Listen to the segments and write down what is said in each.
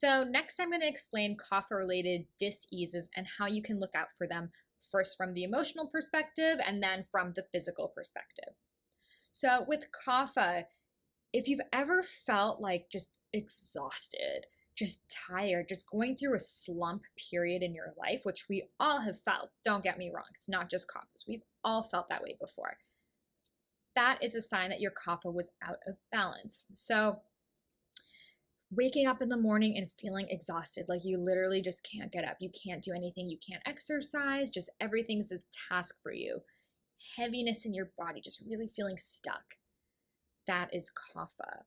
So next I'm going to explain kapha-related dis-eases and how you can look out for them, first from the emotional perspective and then from the physical perspective. So with kapha, if you've ever felt like just exhausted, just tired, just going through a slump period in your life, which we all have felt, don't get me wrong, it's not just kaphas, we've all felt that way before. That is a sign that your kapha was out of balance. So waking up in the morning and feeling exhausted, like you literally just can't get up, you can't do anything, you can't exercise, just everything's a task for you. Heaviness in your body, just really feeling stuck. That is kapha.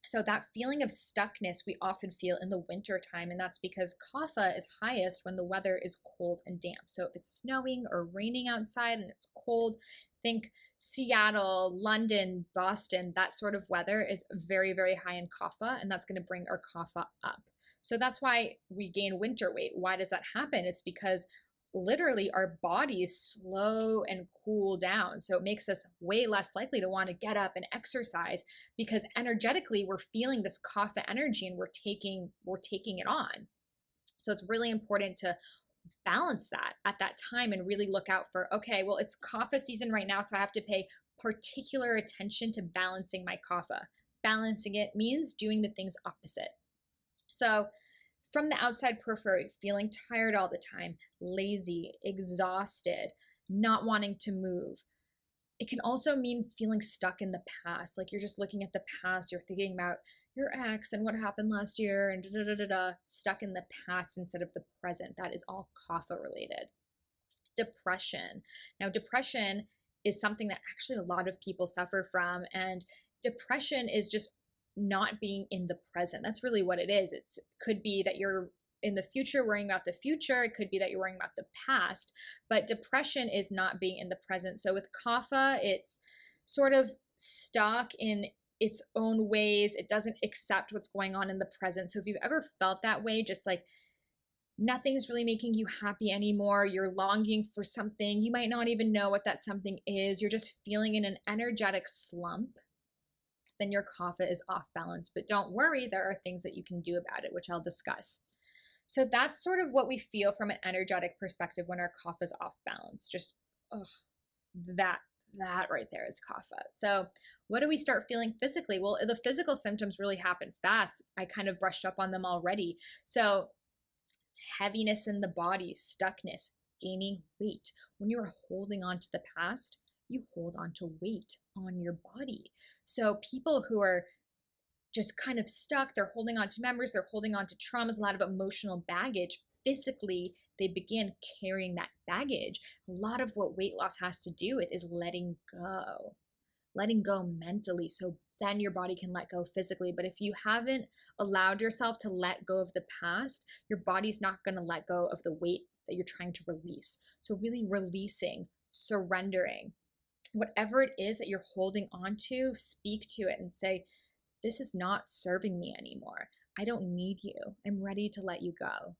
So that feeling of stuckness we often feel in the winter time, and that's because kapha is highest when the weather is cold and damp. So if it's snowing or raining outside and it's cold, think Seattle, London, Boston, that sort of weather is very, very high in kapha, and that's going to bring our kapha up. So that's why we gain winter weight. Why does that happen? It's because literally our bodies slow and cool down. So it makes us way less likely to want to get up and exercise because energetically we're feeling this kapha energy and we're taking it on. So it's really important to balance that at that time and really look out for, okay, well, it's kapha season right now, so I have to pay particular attention to balancing my kapha. Balancing it means doing the things opposite. So from the outside periphery, feeling tired all the time, lazy, exhausted, not wanting to move. It can also mean feeling stuck in the past, like you're just looking at the past, you're thinking about your ex and what happened last year and stuck in the past instead of the present. That is all kapha related. Depression. Now, depression is something that actually a lot of people suffer from, and depression is just not being in the present. That's really what it is. It could be that you're in the future worrying about the future. It could be that you're worrying about the past, but depression is not being in the present. So with kapha, it's sort of stuck in its own ways. It doesn't accept what's going on in the present. So if you've ever felt that way, just like nothing's really making you happy anymore, you're longing for something, you might not even know what that something is, you're just feeling in an energetic slump, then your kapha is off balance. But don't worry, there are things that you can do about it, which I'll discuss. So that's sort of what we feel from an energetic perspective when our kapha is off balance. Just, that right there is kapha. So what do we start feeling physically? Well, the physical symptoms really happen fast. I kind of brushed up on them already. So heaviness in the body, stuckness, gaining weight. When you're holding on to the past, you hold on to weight on your body. So people who are just kind of stuck, they're holding on to memories, they're holding on to traumas, a lot of emotional baggage. Physically, they begin carrying that baggage. A lot of what weight loss has to do with is letting go mentally. So then your body can let go physically. But if you haven't allowed yourself to let go of the past, your body's not going to let go of the weight that you're trying to release. So really releasing, surrendering, whatever it is that you're holding on to, speak to it and say, this is not serving me anymore. I don't need you. I'm ready to let you go.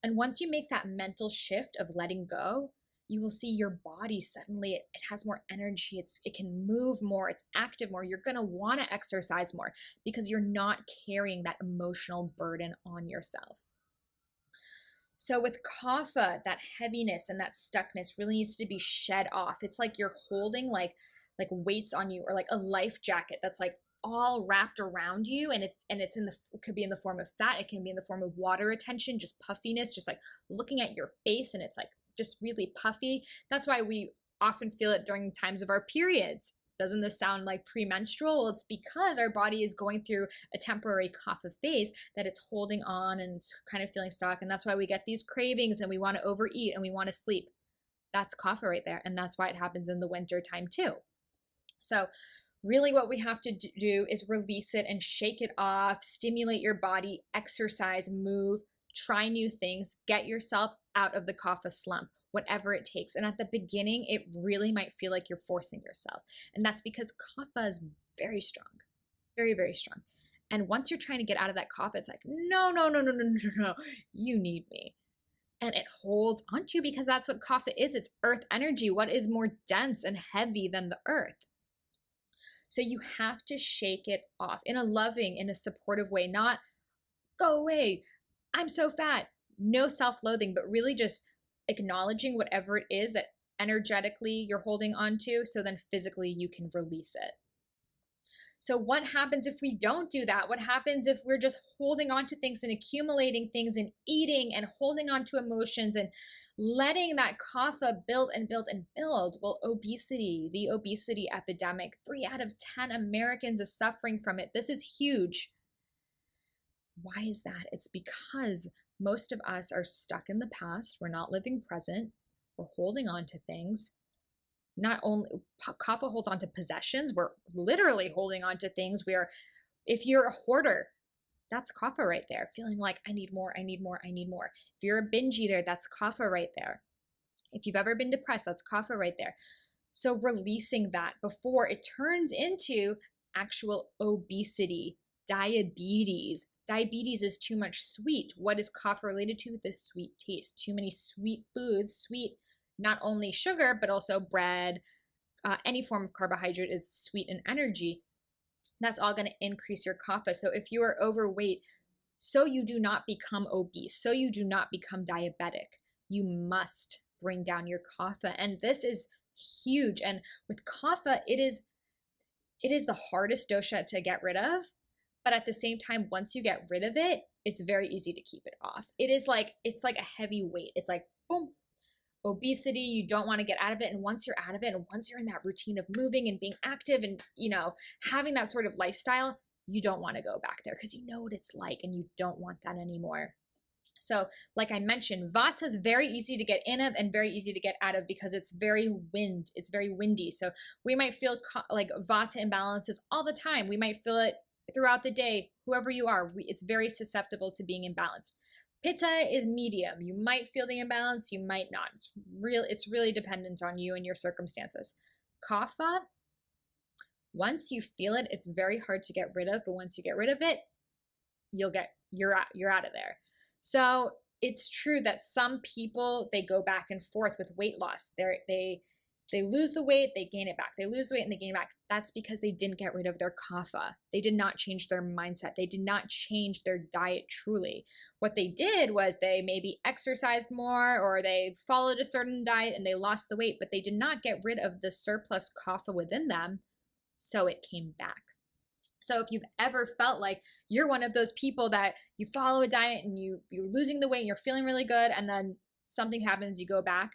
And once you make that mental shift of letting go, you will see your body suddenly, it has more energy. It can move more. It's active more. You're going to want to exercise more because you're not carrying that emotional burden on yourself. So with kapha, that heaviness and that stuckness really needs to be shed off. It's like you're holding like weights on you, or like a life jacket that's like all wrapped around you, and it could be in the form of fat, it can be in the form of water retention, just puffiness, just like looking at your face and it's like just really puffy. That's why we often feel it during times of our periods. Doesn't this sound like premenstrual? Well, it's because our body is going through a temporary kapha phase that it's holding on and it's kind of feeling stuck. And that's why we get these cravings and we want to overeat and we want to sleep. That's kapha right there. And that's why it happens in the winter time too. So really what we have to do is release it and shake it off, stimulate your body, exercise, move, try new things, get yourself out of the kapha slump, whatever it takes. And at the beginning, it really might feel like you're forcing yourself. And that's because kapha is very strong, very, very strong. And once you're trying to get out of that kapha, it's like, no, you need me. And it holds onto you because that's what kapha is. It's earth energy. What is more dense and heavy than the earth? So you have to shake it off in a loving, in a supportive way, not go away, I'm so fat. No self-loathing, but really just acknowledging whatever it is that energetically you're holding on to, so then physically you can release it. So what happens if we don't do that? What happens if we're just holding on to things and accumulating things and eating and holding on to emotions and letting that kapha build and build and build? Well, obesity, the obesity epidemic, 3 out of 10 Americans is suffering from it. This is huge. Why is that? It's because most of us are stuck in the past. We're not living present. We're holding on to things. Not only kapha holds on to possessions, we're literally holding on to things. If you're a hoarder, that's kapha right there, feeling like I need more, I need more, I need more. If you're a binge eater, that's kapha right there. If you've ever been depressed, that's kapha right there. So releasing that before it turns into actual obesity, diabetes. Diabetes is too much sweet. What is kapha related to? The sweet taste. Too many sweet foods, sweet, not only sugar, but also bread, any form of carbohydrate is sweet and energy. That's all going to increase your kapha. So if you are overweight, so you do not become obese, so you do not become diabetic, you must bring down your kapha. And this is huge. And with kapha, it is the hardest dosha to get rid of. But at the same time, once you get rid of it, it's very easy to keep it off. It's like a heavy weight. It's like, boom, obesity, you don't want to get out of it. And once you're out of it, and once you're in that routine of moving and being active and, having that sort of lifestyle, you don't want to go back there because you know what it's like and you don't want that anymore. So like I mentioned, vata is very easy to get in of and very easy to get out of because it's very windy. So we might feel like vata imbalances all the time. We might feel it throughout the day, whoever you are, it's very susceptible to being imbalanced. Pitta is medium. You might feel the imbalance, you might not. It's really dependent on you and your circumstances. Kapha, once you feel it, it's very hard to get rid of, but once you get rid of it, you're out of there. So it's true that some people, they go back and forth with weight loss. They lose the weight, they gain it back. They lose the weight and they gain it back. That's because they didn't get rid of their kapha. They did not change their mindset. They did not change their diet truly. What they did was they maybe exercised more or they followed a certain diet and they lost the weight, but they did not get rid of the surplus kapha within them, so it came back. So if you've ever felt like you're one of those people that you follow a diet and you're losing the weight and you're feeling really good and then something happens, you go back,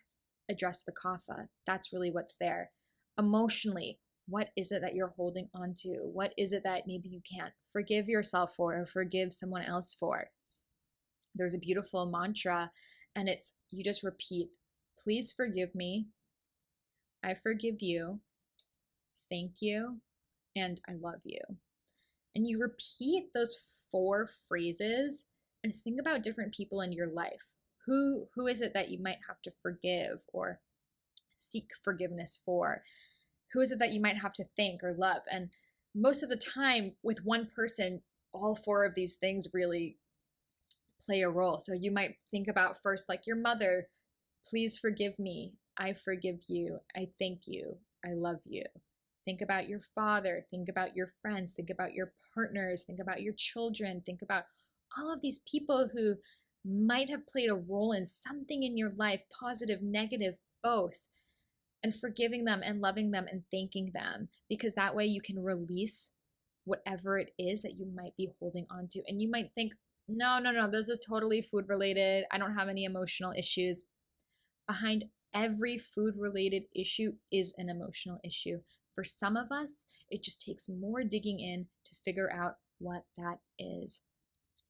address the kapha. That's really what's there. Emotionally, what is it that you're holding on to? What is it that maybe you can't forgive yourself for or forgive someone else for? There's a beautiful mantra and you just repeat, please forgive me, I forgive you, thank you, and I love you. And you repeat those 4 phrases and think about different people in your life. Who is it that you might have to forgive or seek forgiveness for? Who is it that you might have to thank or love? And most of the time with one person, all 4 of these things really play a role. So you might think about first, like your mother, please forgive me. I forgive you. I thank you. I love you. Think about your father. Think about your friends. Think about your partners. Think about your children. Think about all of these people who might have played a role in something in your life, positive, negative, both, and forgiving them and loving them and thanking them, because that way you can release whatever it is that you might be holding on to. And you might think, no, this is totally food related. I don't have any emotional issues. Behind every food related issue is an emotional issue. For some of us, it just takes more digging in to figure out what that is.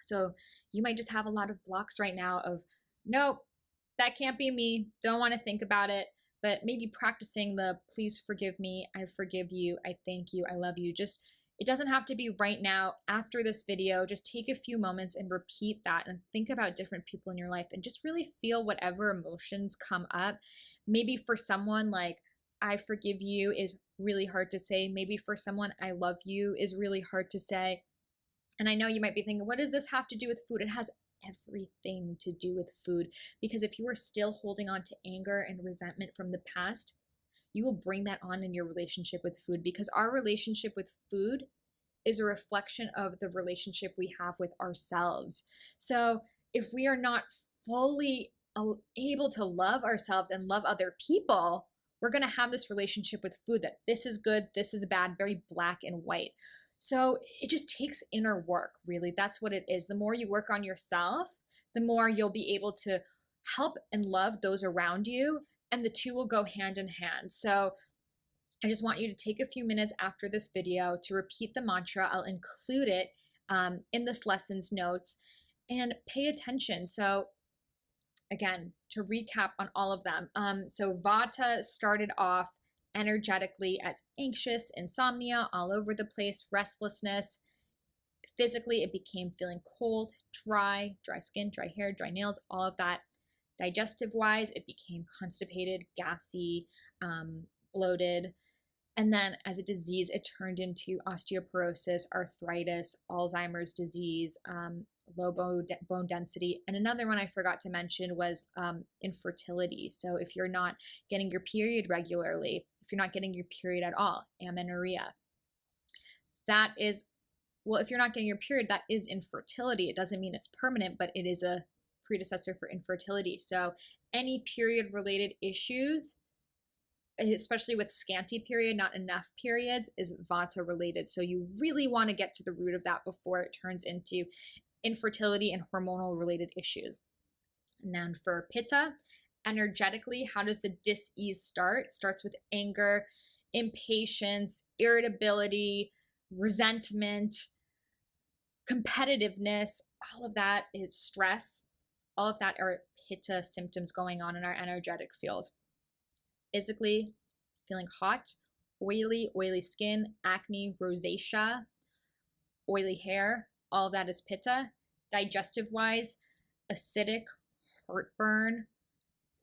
So you might just have a lot of blocks right now of, nope, that can't be me. Don't want to think about it. But maybe practicing the please forgive me, I forgive you, I thank you, I love you. It doesn't have to be right now after this video. Just take a few moments and repeat that and think about different people in your life and just really feel whatever emotions come up. Maybe for someone like, I forgive you is really hard to say. Maybe for someone, I love you is really hard to say. And I know you might be thinking, what does this have to do with food? It has everything to do with food, because if you are still holding on to anger and resentment from the past, you will bring that on in your relationship with food, because our relationship with food is a reflection of the relationship we have with ourselves. So if we are not fully able to love ourselves and love other people, we're going to have this relationship with food that this is good, this is bad, very black and white. So it just takes inner work, really. That's what it is. The more you work on yourself, the more you'll be able to help and love those around you, and the two will go hand in hand. So I just want you to take a few minutes after this video to repeat the mantra. I'll include it in this lesson's notes, and pay attention. So again, to recap on all of them. So Vata started off energetically as anxious, insomnia, all over the place, restlessness. Physically, it became feeling cold, dry skin, dry hair, dry nails, all of that. Digestive wise, it became constipated, gassy, bloated. And then as a disease, it turned into osteoporosis, arthritis, Alzheimer's disease, low bone density. And another one I forgot to mention was infertility. So if you're not getting your period regularly, if you're not getting your period at all, amenorrhea. That is, well, if you're not getting your period, that is infertility. It doesn't mean it's permanent, but it is a predecessor for infertility. So any period related issues, especially with scanty period, not enough periods, is Vata related. So you really want to get to the root of that before it turns into infertility and hormonal related issues. And then for Pitta, energetically, how does the dis-ease start? It starts with anger, impatience, irritability, resentment, competitiveness. All of that is stress. All of that are Pitta symptoms going on in our energetic field. Physically, feeling hot, oily skin, acne, rosacea, oily hair, all of that is Pitta. Digestive wise, acidic, heartburn,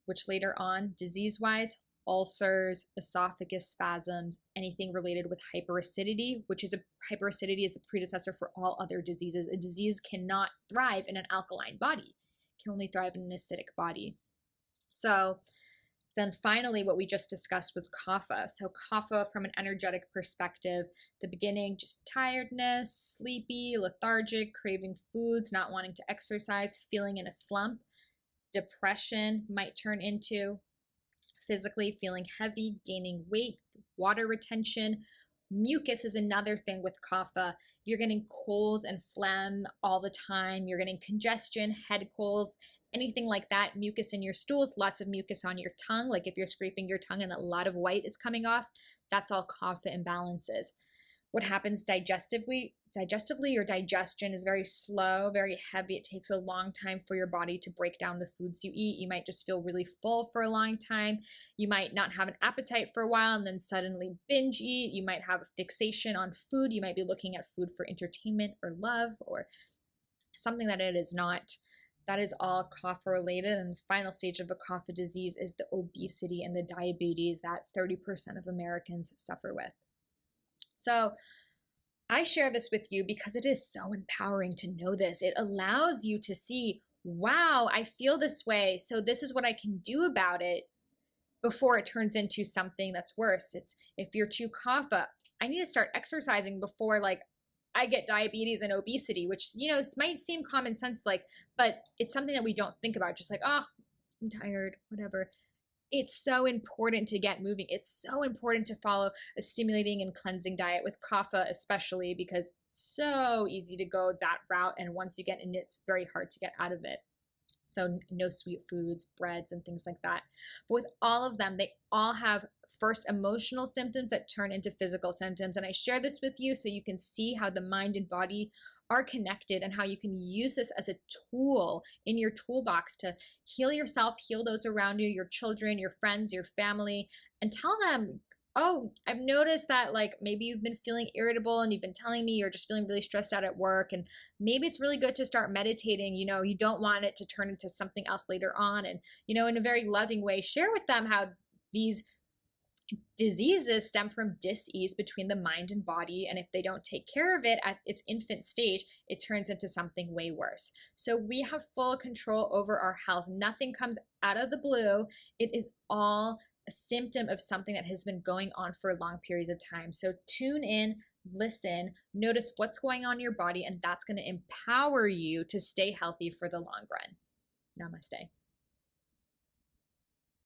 which later on, disease wise, ulcers, esophagus spasms, anything related with hyperacidity, hyperacidity is a predecessor for all other diseases. A disease cannot thrive in an alkaline body. It can only thrive in an acidic body. So then finally, what we just discussed was Kapha. So Kapha, from an energetic perspective, the beginning, just tiredness, sleepy, lethargic, craving foods, not wanting to exercise, feeling in a slump. Depression might turn into physically feeling heavy, gaining weight, water retention. Mucus is another thing with Kapha. You're getting colds and phlegm all the time. You're getting congestion, head colds, anything like that. Mucus in your stools, lots of mucus on your tongue. Like if you're scraping your tongue and a lot of white is coming off, that's all Kapha imbalances. What happens digestively, your digestion is very slow, very heavy. It takes a long time for your body to break down the foods you eat. You might just feel really full for a long time. You might not have an appetite for a while and then suddenly binge eat. You might have a fixation on food. You might be looking at food for entertainment or love or something that it is not. That is all Kapha related. And the final stage of a Kapha disease is the obesity and the diabetes that 30% of Americans suffer with. So I share this with you because it is so empowering to know this. It allows you to see, wow, I feel this way, so this is what I can do about it before it turns into something that's worse. It's if you're too Kapha, I need to start exercising before I get diabetes and obesity, which, might seem common sense, but it's something that we don't think about. Just oh, I'm tired, whatever. It's so important to get moving. It's so important to follow a stimulating and cleansing diet with Kapha, especially because it's so easy to go that route. And once you get in it, it's very hard to get out of it. So no sweet foods, breads, and things like that. But with all of them, they all have first emotional symptoms that turn into physical symptoms. And I share this with you so you can see how the mind and body are connected and how you can use this as a tool in your toolbox to heal yourself, heal those around you, your children, your friends, your family, and tell them, oh, I've noticed that maybe you've been feeling irritable and you've been telling me you're just feeling really stressed out at work, and maybe it's really good to start meditating. You don't want it to turn into something else later on. And, in a very loving way, share with them how these diseases stem from dis-ease between the mind and body. And if they don't take care of it at its infant stage, it turns into something way worse. So we have full control over our health. Nothing comes out of the blue. It is all a symptom of something that has been going on for long periods of time. So tune in listen, notice what's going on in your body, and that's going to empower you to stay healthy for the long run. Namaste.